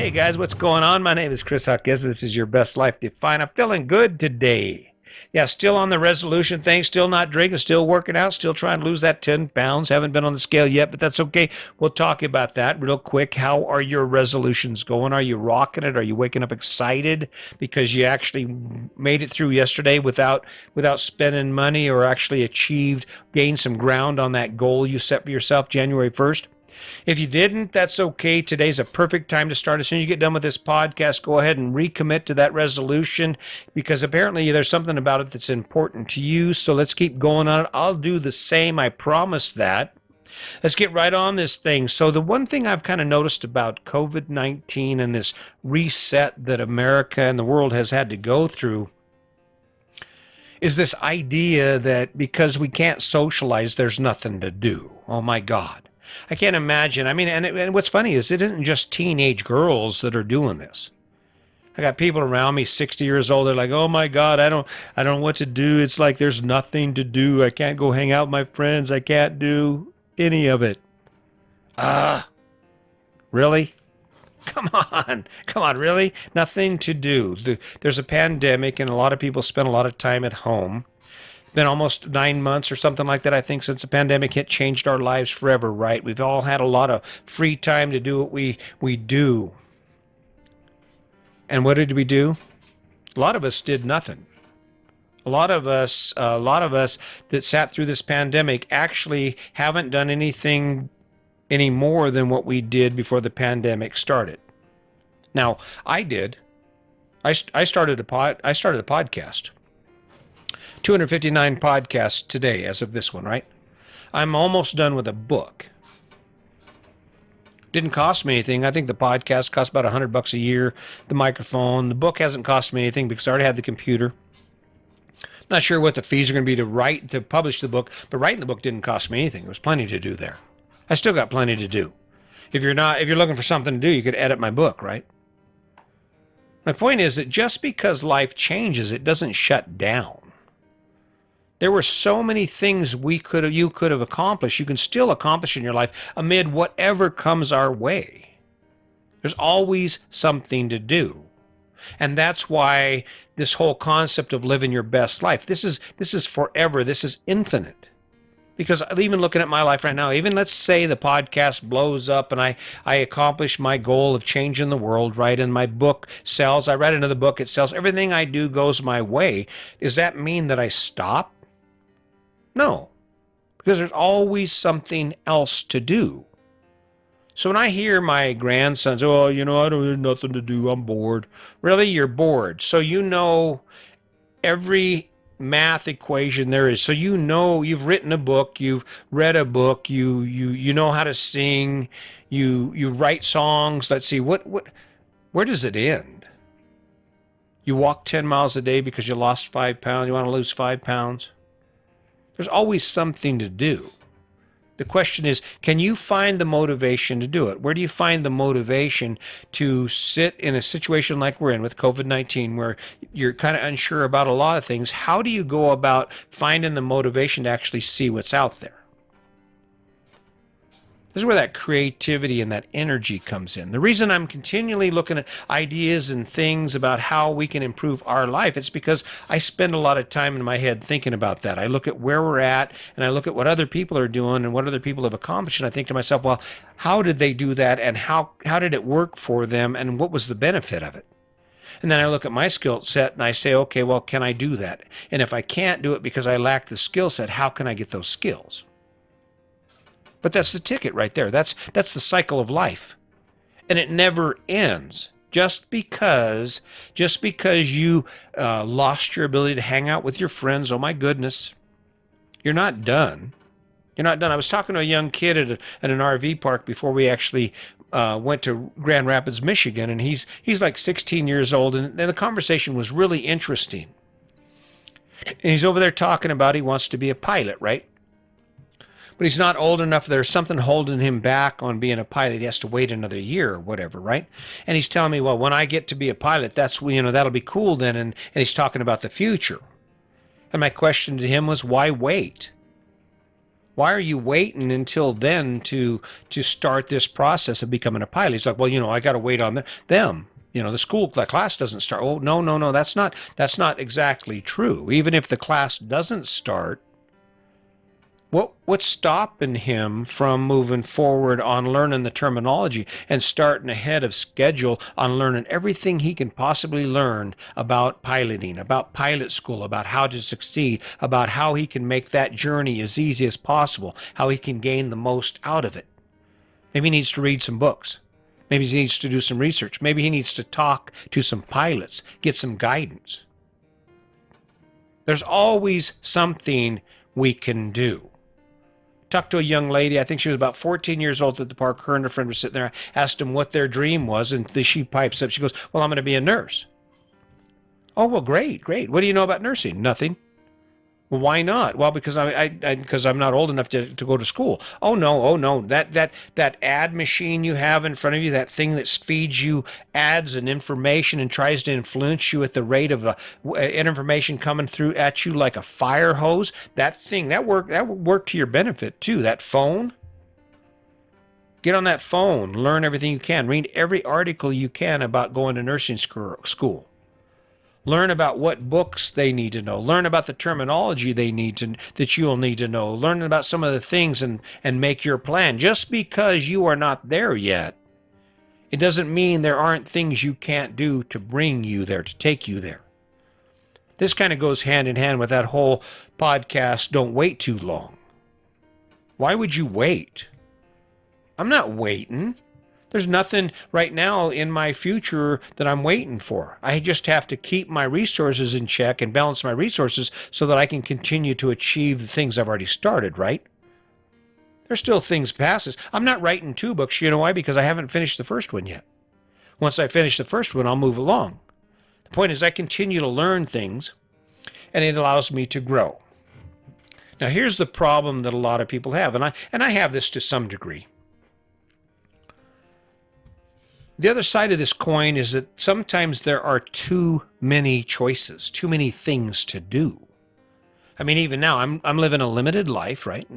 Hey guys, what's going on? My name is Chris Hawkins. This is your best life defined. I'm feeling good today. Yeah, still on the resolution thing, still not drinking, still working out, still trying to lose that 10 pounds. Haven't been on the scale yet, but that's okay. We'll talk about that real quick. How are your resolutions going? Are you rocking it? Are you waking up excited because you actually made it through yesterday without spending money, or actually gained some ground on that goal you set for yourself January 1st? If you didn't, that's okay. Today's a perfect time to start. As soon as you get done with this podcast, go ahead and recommit to that resolution, because apparently there's something about it that's important to you. So let's keep going on it. I'll do the same. I promise that. Let's get right on this thing. So the one thing I've kind of noticed about COVID-19 and this reset that America and the world has had to go through is this idea that because we can't socialize, there's nothing to do. Oh my God. I can't imagine. I mean, and what's funny is it isn't just teenage girls that are doing this. I got people around me, 60 years old. They're like, "Oh my God, I don't know what to do. It's like there's nothing to do. I can't go hang out with my friends. I can't do any of it." Ah, really? Come on, really? Nothing to do. There's a pandemic, and a lot of people spend a lot of time at home. Been almost 9 months or something like that, I think, since the pandemic hit. Changed our lives forever, right? We've all had a lot of free time to do what we do. And what did we do? A lot of us did nothing. A lot of us that sat through this pandemic actually haven't done anything any more than what we did before the pandemic started. Now, I did. I started a podcast. 259 podcasts today as of this one, right? I'm almost done with a book. Didn't cost me anything. I think the podcast cost about $100 a year. The microphone, the book hasn't cost me anything because I already had the computer. Not sure what the fees are going to be to publish the book, but writing the book didn't cost me anything. There was plenty to do there. I still got plenty to do. If you're looking for something to do, you could edit my book, right? My point is that just because life changes, it doesn't shut down. There were so many things you could have accomplished. You can still accomplish in your life amid whatever comes our way. There's always something to do. And that's why this whole concept of living your best life, this is forever. This is infinite. Because even looking at my life right now, even let's say the podcast blows up and I accomplish my goal of changing the world, right? And my book sells. I write another book, it sells. Everything I do goes my way. Does that mean that I stop? No, because there's always something else to do. So when I hear my grandsons, "Oh, I don't have nothing to do. I'm bored." Really, you're bored. So every math equation there is. So you've written a book, you've read a book, you know how to sing, you write songs. Let's see, where does it end? You walk 10 miles a day because you lost 5 pounds. You want to lose 5 pounds? There's always something to do. The question is, can you find the motivation to do it? Where do you find the motivation to sit in a situation like we're in with COVID-19, where you're kind of unsure about a lot of things? How do you go about finding the motivation to actually see what's out there? This is where that creativity and that energy comes in. The reason I'm continually looking at ideas and things about how we can improve our life, it's because I spend a lot of time in my head thinking about that. I look at where we're at, and I look at what other people are doing and what other people have accomplished, and I think to myself, well, how did they do that, and how did it work for them, and what was the benefit of it? And then I look at my skill set and I say, okay, well, can I do that? And if I can't do it because I lack the skill set, how can I get those skills? But that's the ticket right there. That's the cycle of life. And it never ends. Just because you lost your ability to hang out with your friends, oh my goodness, you're not done. You're not done. I was talking to a young kid at an RV park before we actually went to Grand Rapids, Michigan, and he's like 16 years old, and the conversation was really interesting. And he's over there talking about he wants to be a pilot, right? But he's not old enough. There's something holding him back on being a pilot. He has to wait another year or whatever, right? And he's telling me, well, when I get to be a pilot, that'll be cool then. And he's talking about the future. And my question to him was, why wait? Why are you waiting until then to start this process of becoming a pilot? He's like, well, I got to wait on them. The class doesn't start. Oh, no, no, no, that's not exactly true. Even if the class doesn't start, what's stopping him from moving forward on learning the terminology and starting ahead of schedule on learning everything he can possibly learn about piloting, about pilot school, about how to succeed, about how he can make that journey as easy as possible, how he can gain the most out of it? Maybe he needs to read some books. Maybe he needs to do some research. Maybe he needs to talk to some pilots, get some guidance. There's always something we can do. Talked to a young lady, I think she was about 14 years old at the park. Her and her friend were sitting there. I asked them what their dream was, and she pipes up. She goes, well, I'm going to be a nurse. Oh, well, great, great. What do you know about nursing? Nothing. Well, why not? Well, because because I'm not old enough to go to school. Oh no, oh no. That ad machine you have in front of you, that thing that feeds you ads and information and tries to influence you at the rate of information coming through at you like a fire hose. That thing that work to your benefit too. That phone. Get on that phone. Learn everything you can. Read every article you can about going to nursing school. Learn about what books they need to know. Learn about the terminology that you'll need to know. Learn about some of the things and make your plan. Just because you are not there yet, it doesn't mean there aren't things you can't do to bring you there, to take you there. This kind of goes hand in hand with that whole podcast, Don't Wait Too Long. Why would you wait? I'm not waiting. There's nothing right now in my future that I'm waiting for. I just have to keep my resources in check and balance my resources so that I can continue to achieve the things I've already started, right? There's still things passes. I'm not writing 2 books. You know why? Because I haven't finished the first one yet. Once I finish the first one, I'll move along. The point is I continue to learn things, and it allows me to grow. Now, here's the problem that a lot of people have, and I have this to some degree. The other side of this coin is that sometimes there are too many choices, too many things to do. I mean, even now, I'm living a limited life, right?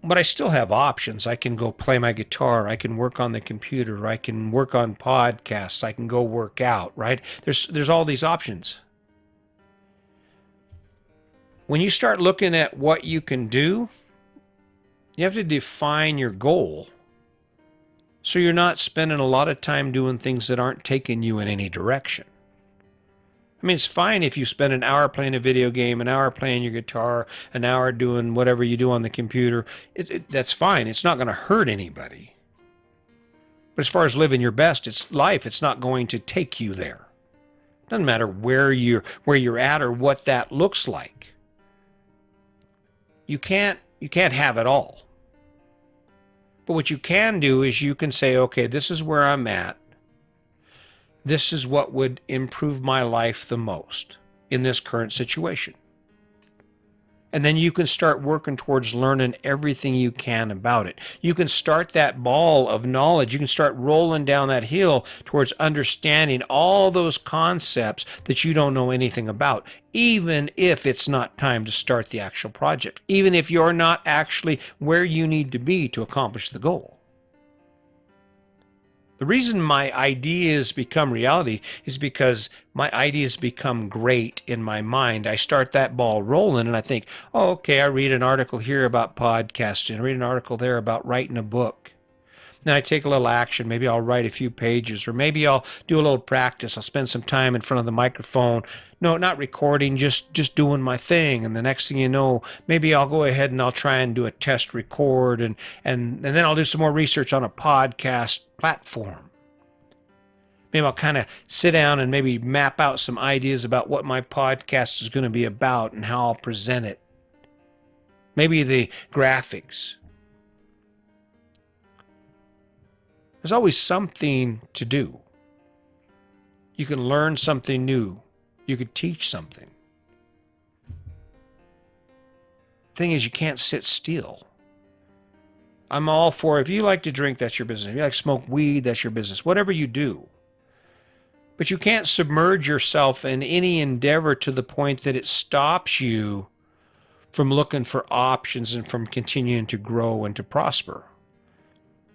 But I still have options. I can go play my guitar. I can work on the computer. I can work on podcasts. I can go work out, right? There's all these options. When you start looking at what you can do, you have to define your goal. So you're not spending a lot of time doing things that aren't taking you in any direction. I mean, it's fine if you spend an hour playing a video game, an hour playing your guitar, an hour doing whatever you do on the computer. That's fine. It's not going to hurt anybody. But as far as living your best, it's life. It's not going to take you there. It doesn't matter where you're at or what that looks like. You can't have it all. But what you can do is you can say, okay, this is where I'm at. This is what would improve my life the most in this current situation. And then you can start working towards learning everything you can about it. You can start that ball of knowledge. You can start rolling down that hill towards understanding all those concepts that you don't know anything about, even if it's not time to start the actual project, even if you're not actually where you need to be to accomplish the goal. The reason my ideas become reality is because my ideas become great in my mind. I start that ball rolling and I think, oh, okay, I read an article here about podcasting. I read an article there about writing a book. Then I take a little action. Maybe I'll write a few pages, or maybe I'll do a little practice. I'll spend some time in front of the microphone. No, not recording, just doing my thing. And the next thing you know, maybe I'll go ahead and I'll try and do a test record, and then I'll do some more research on a podcast platform. Maybe I'll kind of sit down and maybe map out some ideas about what my podcast is going to be about and how I'll present it. Maybe the graphics. There's always something to do. You can learn something new. You could teach something. Thing is, you can't sit still. I'm all for, if you like to drink, that's your business. If you like to smoke weed, that's your business. Whatever you do. But you can't submerge yourself in any endeavor to the point that it stops you from looking for options and from continuing to grow and to prosper.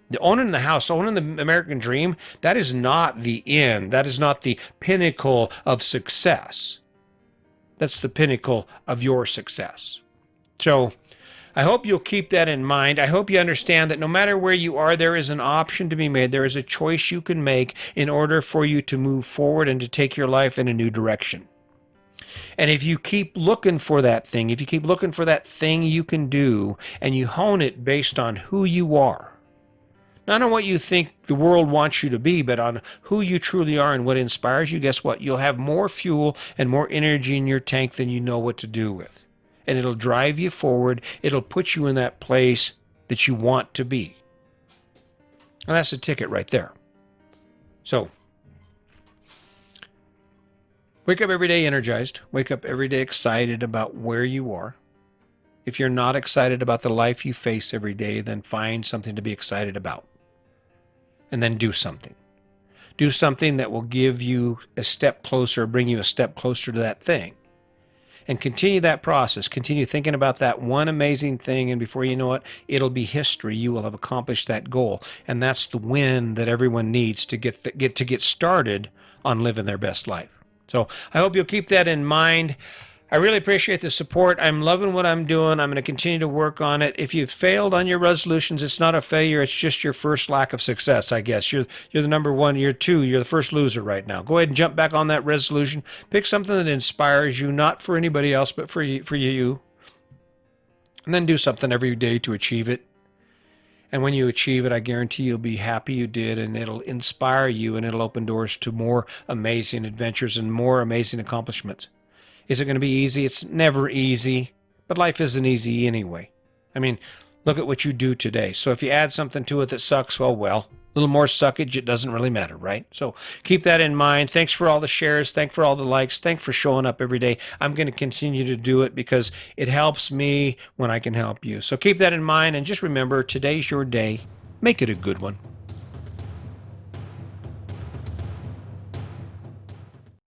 The owning the house, owning the American dream, that is not the end. That is not the pinnacle of success. That's the pinnacle of your success. So I hope you'll keep that in mind. I hope you understand that no matter where you are, there is an option to be made. There is a choice you can make in order for you to move forward and to take your life in a new direction. And if you keep looking for that thing, if you keep looking for that thing you can do, and you hone it based on who you are, not on what you think the world wants you to be, but on who you truly are and what inspires you, guess what? You'll have more fuel and more energy in your tank than you know what to do with. And it'll drive you forward. It'll put you in that place that you want to be. And that's the ticket right there. So, wake up every day energized. Wake up every day excited about where you are. If you're not excited about the life you face every day, then find something to be excited about. And then do something. Do something that will give you a step closer, bring you a step closer to that thing. And continue that process. Continue thinking about that one amazing thing, and before you know it, it'll be history. You will have accomplished that goal. And that's the win that everyone needs to get started on living their best life. So I hope you'll keep that in mind. I really appreciate the support. I'm loving what I'm doing. I'm going to continue to work on it. If you've failed on your resolutions, it's not a failure. It's just your first lack of success, I guess. You're the number one. You're two. You're the first loser right now. Go ahead and jump back on that resolution. Pick something that inspires you, not for anybody else, but for you. And then do something every day to achieve it. And when you achieve it, I guarantee you'll be happy you did, and it'll inspire you, and it'll open doors to more amazing adventures and more amazing accomplishments. Is it going to be easy? It's never easy, but life isn't easy anyway. I mean, look at what you do today. So if you add something to it that sucks, well, a little more suckage, it doesn't really matter, right? So keep that in mind. Thanks for all the shares. Thanks for all the likes. Thanks for showing up every day. I'm going to continue to do it because it helps me when I can help you. So keep that in mind, and just remember, today's your day. Make it a good one.